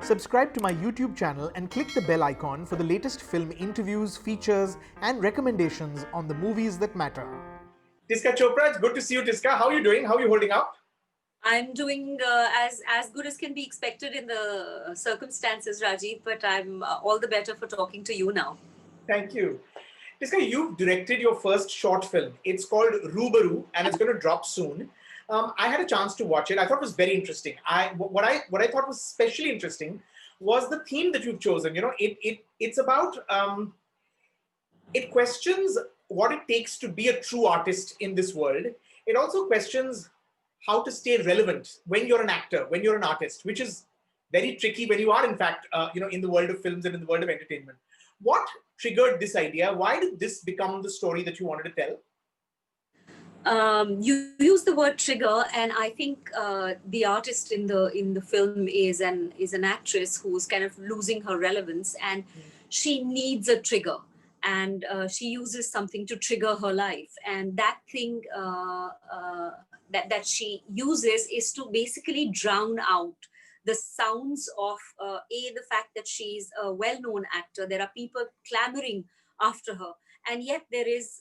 Subscribe to my YouTube channel and click the bell icon for the latest film interviews, features, and recommendations on the movies that matter. Tisca Chopra, it's good to see you, Tisca. How are you doing? How are you holding up? I'm doing as good as can be expected in the circumstances, Rajeev, but I'm all the better for talking to you now. Thank you. Tisca, you've directed your first short film. It's called Rubaru, and it's going to drop soon. I had a chance to watch it. I thought it was very interesting. What I thought was especially interesting was the theme that you've chosen. You know, it's about it questions what it takes to be a true artist in this world. It also questions how to stay relevant when you're an actor, when you're an artist, which is very tricky when you are, in fact, in the world of films and in the world of entertainment. What triggered this idea? Why did this become the story that you wanted to tell? You use the word trigger, and I think the artist in the film is an actress who's kind of losing her relevance, and she needs a trigger, and she uses something to trigger her life, and that thing that she uses is to basically drown out the sounds of the fact that she's a well-known actor. There are people clamoring after her, and yet there is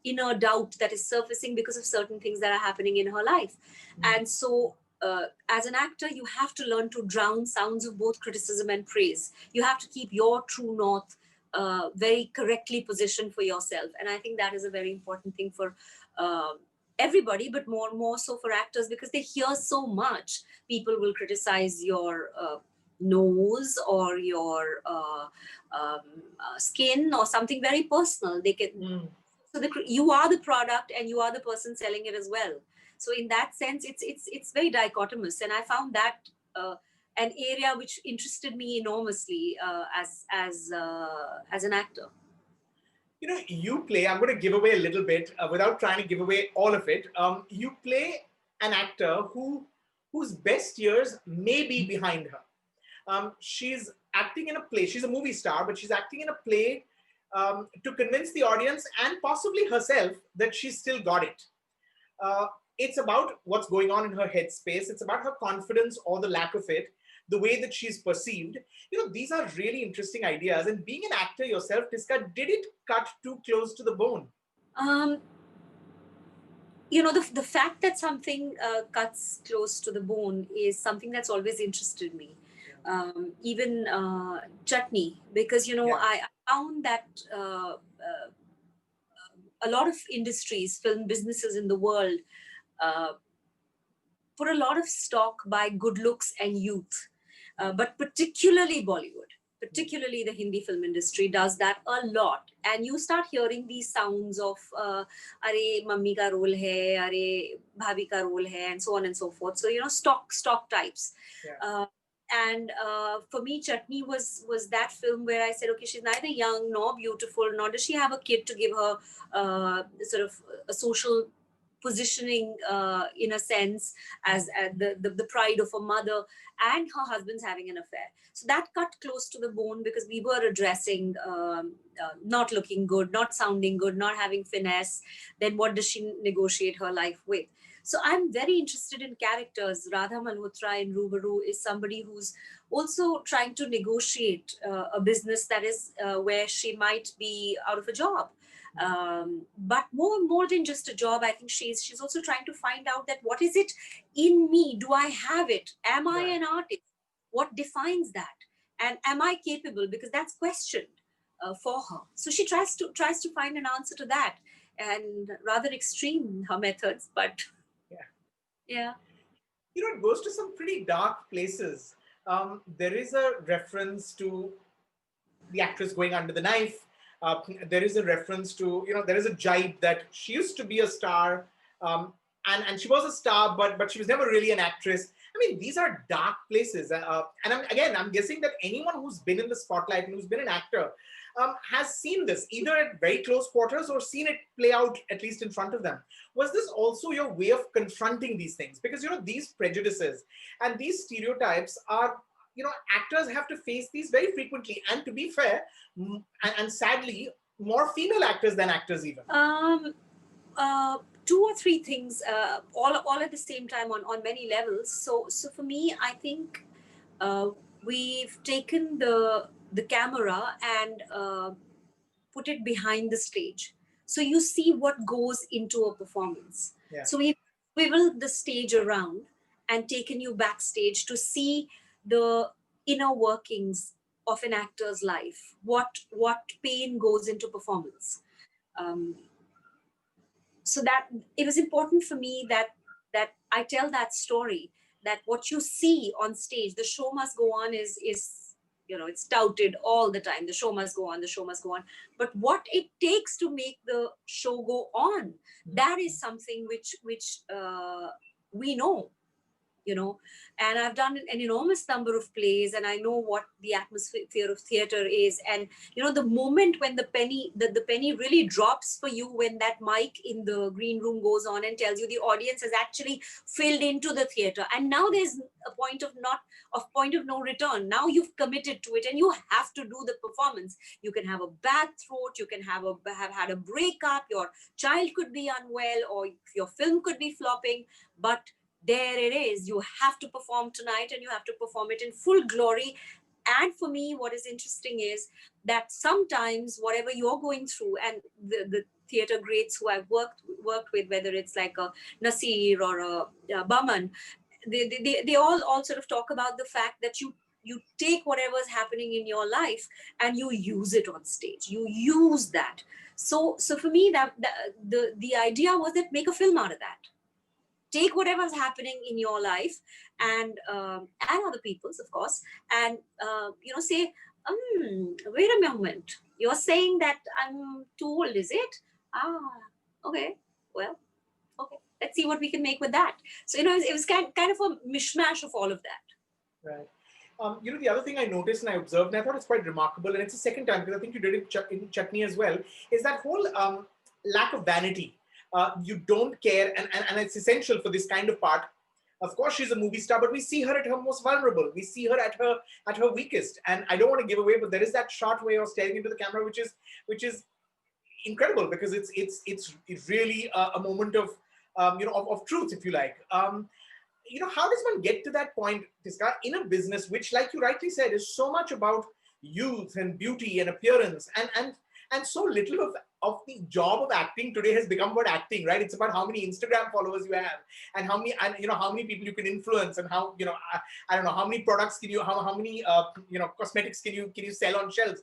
inner doubt that is surfacing because of certain things that are happening in her life. And so as an actor, you have to learn to drown sounds of both criticism and praise. You have to keep your true north very correctly positioned for yourself, and I think that is a very important thing for everybody, but more so for actors, because they hear so much. People will criticize your nose or your skin or something very personal. They can you are the product and you are the person selling it as well. So in that sense, it's very dichotomous, and I found that an area which interested me enormously as an actor. You know, you play, I'm going to give away a little bit without trying to give away all of it. You play an actor whose best years may be behind her. She's acting in a play. She's a movie star, but she's acting in a play to convince the audience and possibly herself that she's still got it. It's about what's going on in her headspace. It's about her confidence or the lack of it, the way that she's perceived. You know, these are really interesting ideas. And being an actor yourself, Tisca, did it cut too close to the bone? The fact that something cuts close to the bone is something that's always interested me. Even Chutney, because I found that a lot of industries, film businesses in the world, uh, put a lot of stock by good looks and youth, but particularly Bollywood, particularly the Hindi film industry does that a lot. And you start hearing these sounds of "Are mummy ka role hai, are bhabhi ka role hai," and so on and so forth. So stock types. Yeah. And for me, Chutney was that film where I said, okay, she's neither young nor beautiful, nor does she have a kid to give her sort of a social positioning in a sense as the pride of a mother, and her husband's having an affair. So that cut close to the bone, because we were addressing not looking good, not sounding good, not having finesse. Then what does she negotiate her life with? So I'm very interested in characters. Radha Malhotra in Rubaru is somebody who's also trying to negotiate a business that is where she might be out of a job. But more than just a job, I think she's also trying to find out that what is it in me? Do I have it? Am I an artist? What defines that? And am I capable? Because that's questioned for her. So she tries to find an answer to that, and rather extreme her methods, but yeah. You know, it goes to some pretty dark places. There is a reference to the actress going under the knife. There is a reference to, there is a jibe that she used to be a star, and she was a star, but she was never really an actress. I mean, these are dark places. And I'm guessing that anyone who's been in the spotlight and who's been an actor has seen this either at very close quarters or seen it play out at least in front of them. Was this also your way of confronting these things? Because, these prejudices and these stereotypes are, actors have to face these very frequently. And to be fair, and sadly, more female actors than actors even. Two or three things, all at the same time on many levels. So for me, I think we've taken the camera and put it behind the stage. So you see what goes into a performance. Yeah. So we've swiveled the stage around and taken you backstage to see the inner workings of an actor's life. What pain goes into performance. Um, so that it was important for me that I tell that story, that what you see on stage, the show must go on, is it's touted all the time. The show must go on, the show must go on. But what it takes to make the show go on, that is something which we know, and I've done an enormous number of plays, and I know what the atmosphere of theater is. And the moment when the penny really drops for you, when that mic in the green room goes on and tells you the audience has actually filled into the theater, and now there's a point of no return. Now you've committed to it and you have to do the performance. You can have a bad throat, you can have had a breakup, your child could be unwell, or your film could be flopping, but there it is. You have to perform tonight, and you have to perform it in full glory. And for me, what is interesting is that sometimes whatever you're going through, and the theater greats who I've worked with, whether it's like a Nasir or a Baman, they all sort of talk about the fact that you take whatever's happening in your life and you use it on stage. You use that. So for me, the idea was that make a film out of that. Take whatever's happening in your life, and other people's, of course, and say, wait a moment, you're saying that I'm too old, is it? Ah, okay, well, okay, let's see what we can make with that. So it was kind of a mishmash of all of that. Right. The other thing I noticed and I observed, and I thought it's quite remarkable, and it's the second time, because I think you did it in Chutney as well, is that whole lack of vanity. You don't care, and it's essential for this kind of part. Of course, she's a movie star, but we see her at her most vulnerable. We see her at her weakest. And I don't want to give away, but there is that short way of staring into the camera, which is incredible, because it's really a moment of of truth, if you like. How does one get to that point, Tisca, in a business which, like you rightly said, is so much about youth and beauty and appearance, and so little of the job of acting today has become about acting, right? It's about how many Instagram followers you have, and how many people you can influence, and how I don't know how many products can you how many cosmetics can you sell on shelves.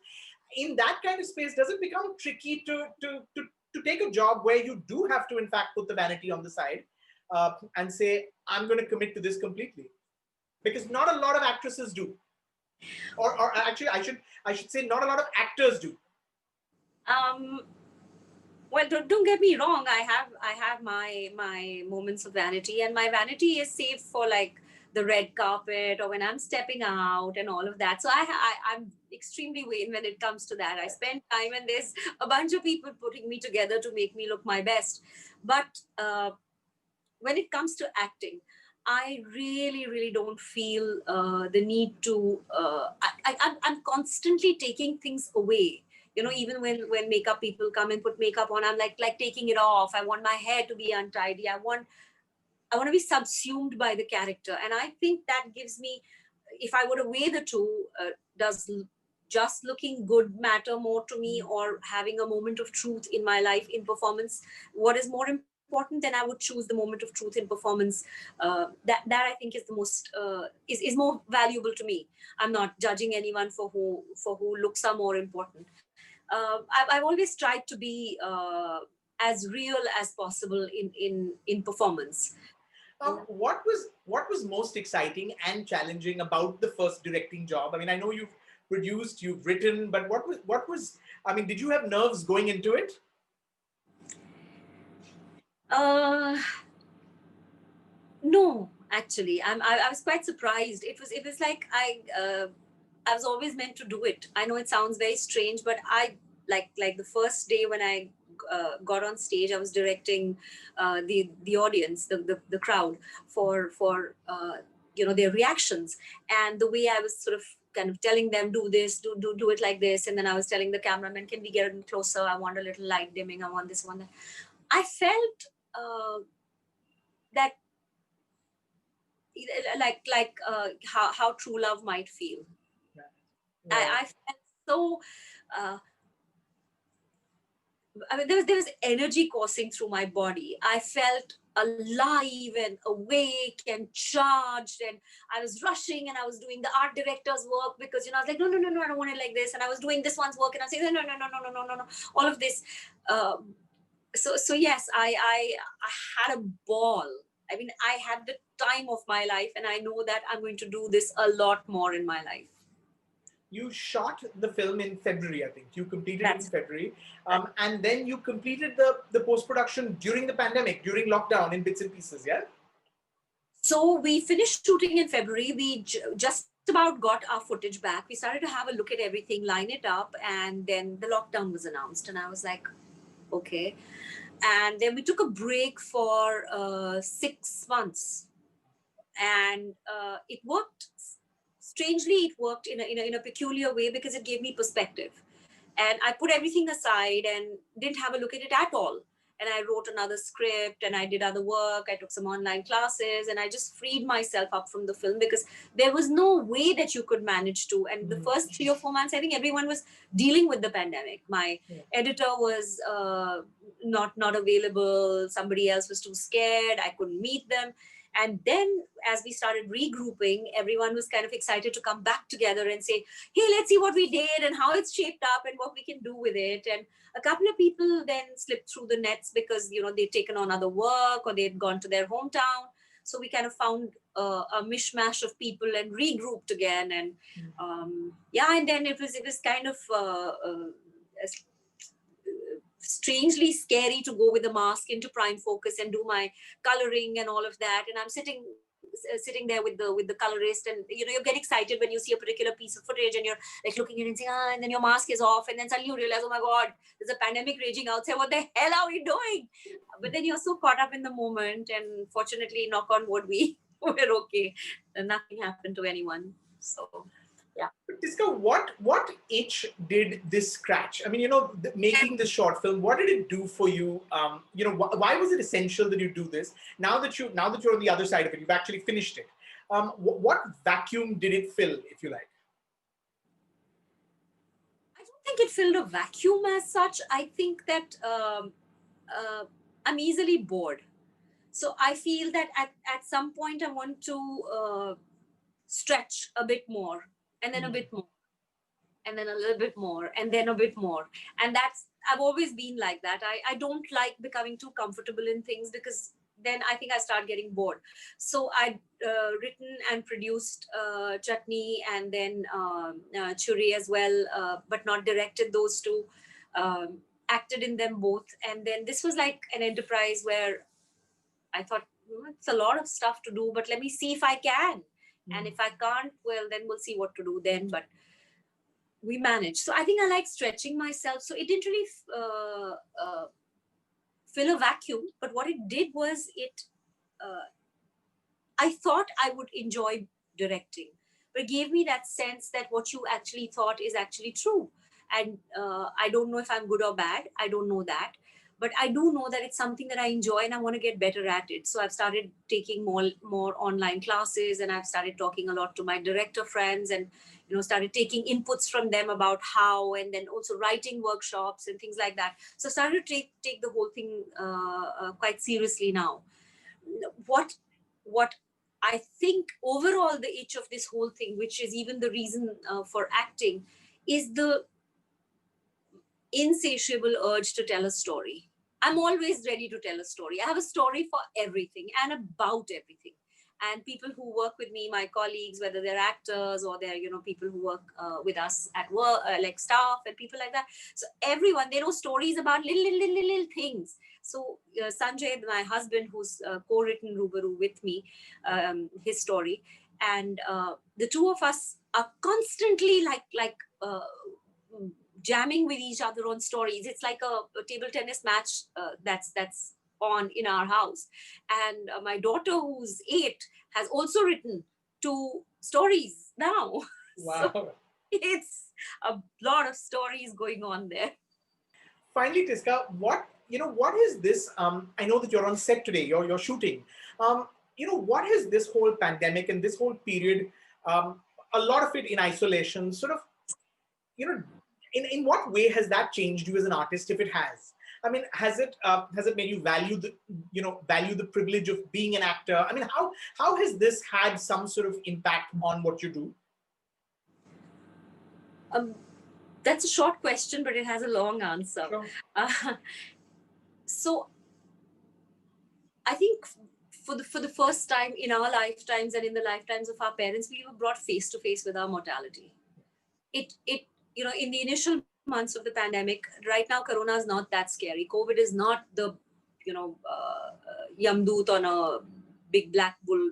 In that kind of space, does it become tricky to take a job where you do have to in fact put the vanity on the side, and say, I'm going to commit to this completely? Because not a lot of actresses do, or actually I should say not a lot of actors do. um well, don't get me wrong, I have my moments of vanity, and my vanity is saved for like the red carpet, or when I'm stepping out and all of that. So I'm extremely vain when it comes to that. I spend time, and there's a bunch of people putting me together to make me look my best. But when it comes to acting, I really, really don't feel the need to. I'm constantly taking things away. Even when makeup people come and put makeup on, I'm like taking it off. I want my hair to be untidy. I want to be subsumed by the character, and I think that gives me. If I were to weigh the two, does just looking good matter more to me, or having a moment of truth in my life in performance? What is more important? Then I would choose the moment of truth in performance. That I think is the most is more valuable to me. I'm not judging anyone for who looks are more important. I've always tried to be as real as possible in performance. What was most exciting and challenging about the first directing job? I mean, I know you've produced, you've written, but what was? I mean, did you have nerves going into it? Uh, no, actually, I was quite surprised. It was like I was always meant to do it. I know it sounds very strange, but I like the first day when I got on stage, I was directing the audience, the crowd, for their reactions, and the way I was sort of kind of telling them, do this, do it like this, and then I was telling the cameraman, can we get in closer? I want a little light dimming. I want this one. That. I felt that how true love might feel. Wow. I felt so. Uh, I mean, there was energy coursing through my body. I felt alive and awake and charged, and I was rushing and I was doing the art director's work because I was like, no, no, no, no, I don't want it like this, and I was doing this one's work, and I was saying, no, no, no, no, no, no, no, no, no, all of this. So yes, I had a ball. I mean, I had the time of my life, and I know that I'm going to do this a lot more in my life. You shot the film in February, I think. You completed it in That's February. And then you completed the post production during the pandemic, during lockdown, in bits and pieces, yeah? So we finished shooting in February. We just about got our footage back. We started to have a look at everything, line it up, and then the lockdown was announced. And I was like, okay. And then we took a break for 6 months. And it worked. Strangely, it worked in a peculiar way because it gave me perspective. And I put everything aside and didn't have a look at it at all. And I wrote another script and I did other work. I took some online classes and I just freed myself up from the film because there was no way that you could manage to. And the first 3 or 4 months, I think everyone was dealing with the pandemic. My editor was not available. Somebody else was too scared. I couldn't meet them. And then as we started regrouping, everyone was kind of excited to come back together and say, hey, let's see what we did and how it's shaped up and what we can do with it. And a couple of people then slipped through the nets because, they'd taken on other work or they'd gone to their hometown. So we kind of found a mishmash of people and regrouped again. And and then it was kind of strangely scary to go with a mask into prime focus and do my coloring and all of that. And I'm sitting there with the colorist, and you get excited when you see a particular piece of footage and you're like looking at it and saying, and then your mask is off, and then suddenly you realize, oh my god, there's a pandemic raging outside, what the hell are we doing? But then you're so caught up in the moment, and fortunately, knock on wood, we were okay and nothing happened to anyone. So yeah. Tisca, what itch did this scratch? I mean, making this short film, what did it do for you? Why was it essential that you do this? Now that you're on the other side of it, you've actually finished it. What vacuum did it fill, if you like? I don't think it filled a vacuum as such. I think that I'm easily bored. So I feel that at some point I want to stretch a bit more, and then a bit more, and then a little bit more, and then a bit more. And I've always been like that. I don't like becoming too comfortable in things because then I think I start getting bored. So I'd written and produced Chutney and then Churi as well, but not directed those two. Acted in them both. And then this was like an enterprise where I thought, it's a lot of stuff to do, but let me see if I can. And if I can't, well, then we'll see what to do then. But we managed. So I think I like stretching myself. So it didn't really fill a vacuum, but what it did was I thought I would enjoy directing, but it gave me that sense that what you actually thought is actually true. And I don't know if I'm good or bad. I don't know that. But I do know that it's something that I enjoy and I want to get better at it. So I've started taking more online classes, and I've started talking a lot to my director friends, and started taking inputs from them about how, and then also writing workshops and things like that. So I started to take the whole thing quite seriously now. What I think overall the itch of this whole thing, which is even the reason for acting, is the insatiable urge to tell a story. I'm always ready to tell a story. I have a story for everything and about everything. And people who work with me, my colleagues, whether they're actors or they're people who work with us at work, like staff and people like that. So everyone, they know stories about little things. So Sanjay, my husband, who's co-written Rubaru with me, his story, and the two of us are constantly jamming with each other on stories. It's like a table tennis match that's on in our house. And my daughter, who's 8, has also written 2 stories now. Wow. So it's a lot of stories going on there. Finally, Tisca, what is this? I know that you're on set today. You're shooting. what has this whole pandemic and this whole period, a lot of it in isolation, sort of, you know, in what way has that changed you as an artist, if it has? I mean, has it made you value the privilege of being an actor? I mean, how has this had some sort of impact on what you do? That's a short question, but it has a long answer. Sure. So I think for the first time in our lifetimes and in the lifetimes of our parents, we were brought face to face with our mortality. It in the initial months of the pandemic, right now Corona is not that scary. COVID is not the Yamdut on a big black bull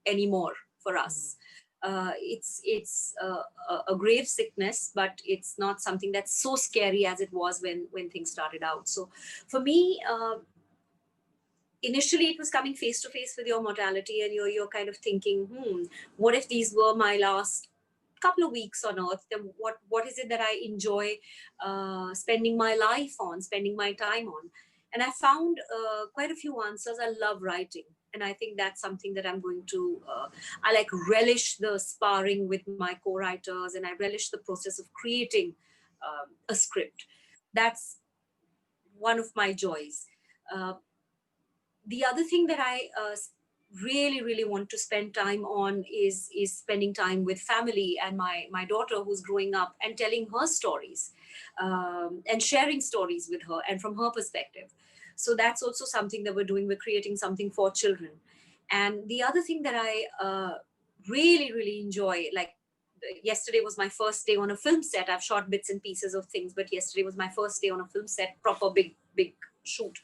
anymore for us. It's a grave sickness, but it's not something that's so scary as it was when things started out. So for me, initially it was coming face to face with your mortality, and you're kind of thinking, what if these were my last couple of weeks on earth? Then what is it that I enjoy spending my life on, spending my time on? And I found quite a few answers. I love writing, and I think that's something that I'm going to I like relish the sparring with my co-writers, and I relish the process of creating a script. That's one of my joys. The other thing that I really, really want to spend time on is spending time with family and my daughter, who's growing up, and telling her stories and sharing stories with her and from her perspective. So that's also something that we're doing. We're creating something for children. And the other thing that I really, really enjoy, like yesterday was my first day on a film set. I've shot bits and pieces of things, but yesterday was my first day on a film set, proper big shoot.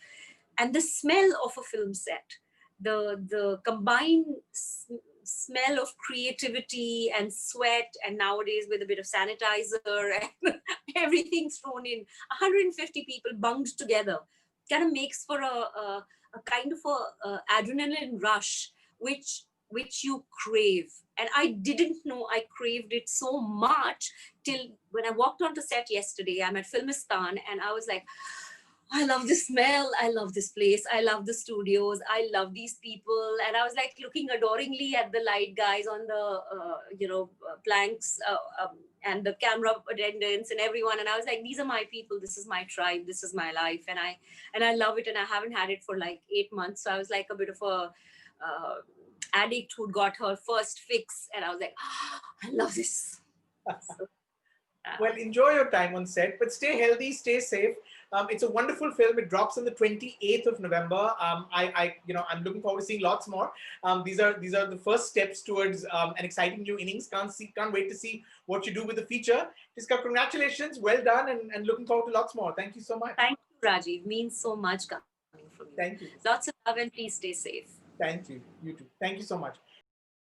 And the smell of a film set, the combined smell of creativity and sweat, and nowadays with a bit of sanitizer and everything thrown in, 150 people bunged together, kind of makes for a kind of a adrenaline rush, which you crave. And I didn't know I craved it so much till when I walked onto set yesterday. I'm at Filmistan, and I was like, I love the smell. I love this place. I love the studios. I love these people. And I was like looking adoringly at the light guys on the, planks and the camera attendants and everyone. And I was like, these are my people. This is my tribe. This is my life. And I love it. And I haven't had it for like 8 months. So I was like a bit of a addict who got her first fix. And I was like, I love this. So, well, enjoy your time on set, but stay healthy, stay safe. It's a wonderful film. It drops on the 28th of November. I'm looking forward to seeing lots more. These are the first steps towards an exciting new innings. Can't wait to see what you do with the feature. Tisca, congratulations, well done, and looking forward to lots more. Thank you so much. Thank you, Rajeev. Means so much coming from you. Thank you. Lots of love, and please stay safe. Thank you. You too. Thank you so much.